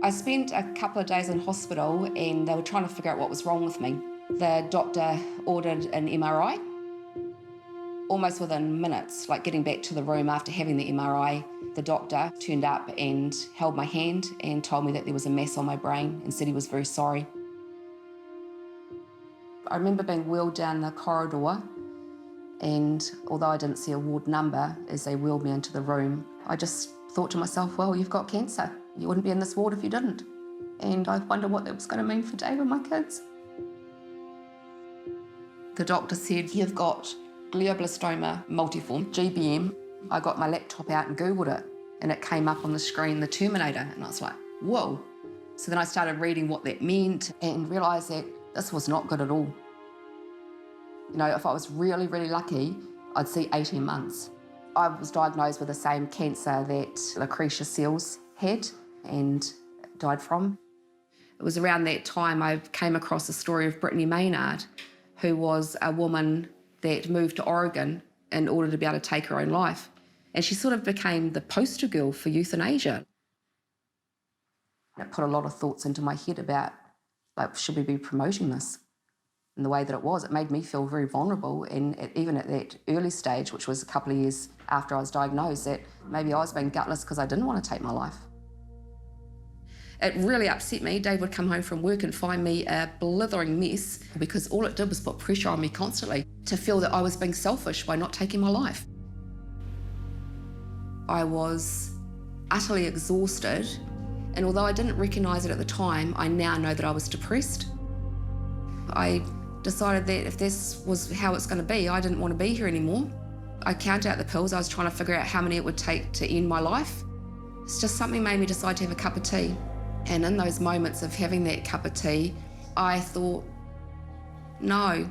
I spent a couple of days in hospital and they were trying to figure out what was wrong with me. The doctor ordered an MRI. Almost within minutes, like getting back to the room after having the MRI, the doctor turned up and held my hand and told me that there was a mass on my brain and said he was very sorry. I remember being wheeled down the corridor, and although I didn't see a ward number as they wheeled me into the room, I just thought to myself, well, you've got cancer. You wouldn't be in this ward if you didn't. And I wonder what that was going to mean for Dave and my kids. The doctor said, you've got Glioblastoma multiforme, GBM. I got my laptop out and Googled it, and it came up on the screen, the Terminator, and I was like, whoa. So then I started reading what that meant and realised that this was not good at all. You know, if I was really, really lucky, I'd see 18 months. I was diagnosed with the same cancer that Lecretia Seales had and died from. It was around that time I came across the story of Brittany Maynard, who was a woman that moved to Oregon in order to be able to take her own life. And she sort of became the poster girl for euthanasia. It put a lot of thoughts into my head about, like, should we be promoting this? And the way that it was, it made me feel very vulnerable. And even at that early stage, which was a couple of years after I was diagnosed, that maybe I was being gutless because I didn't want to take my life. It really upset me. Dave would come home from work and find me a blithering mess because all it did was put pressure on me constantly to feel that I was being selfish by not taking my life. I was utterly exhausted, and although I didn't recognise it at the time, I now know that I was depressed. I decided that if this was how it's going to be, I didn't want to be here anymore. I counted out the pills. I was trying to figure out how many it would take to end my life. It's just something made me decide to have a cup of tea. And in those moments of having that cup of tea, I thought, no,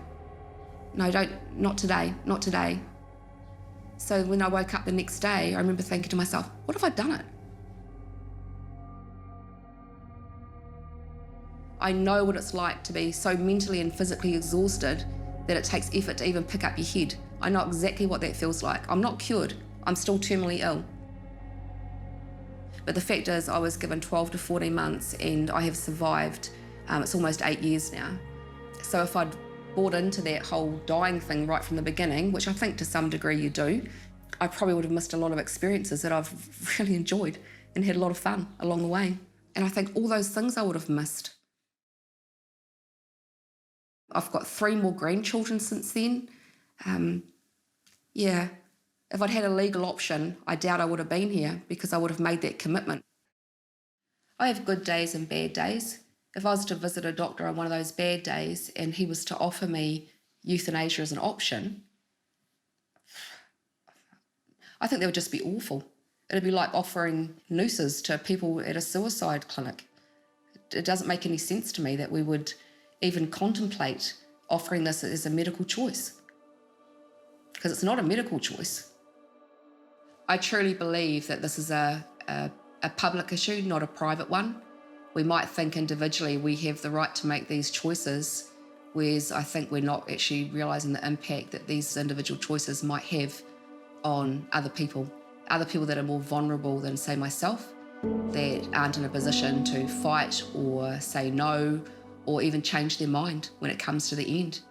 not today, not today. So when I woke up the next day, I remember thinking to myself, what if I'd done it? I know what it's like to be so mentally and physically exhausted that it takes effort to even pick up your head. I know exactly what that feels like. I'm not cured, I'm still terminally ill. But the fact is, I was given 12 to 14 months and I have survived. It's almost 8 years now. So if I'd bought into that whole dying thing right from the beginning, which I think to some degree you do, I probably would have missed a lot of experiences that I've really enjoyed and had a lot of fun along the way. And I think all those things I would have missed. I've got 3 more grandchildren since then. Yeah. If I'd had a legal option, I doubt I would have been here because I would have made that commitment. I have good days and bad days. If I was to visit a doctor on one of those bad days and he was to offer me euthanasia as an option, I think that would just be awful. It'd be like offering nooses to people at a suicide clinic. It doesn't make any sense to me that we would even contemplate offering this as a medical choice, because it's not a medical choice. I truly believe that this is a public issue, not a private one. We might think individually we have the right to make these choices, whereas I think we're not actually realising the impact that these individual choices might have on other people that are more vulnerable than, say, myself, that aren't in a position to fight or say no or even change their mind when it comes to the end.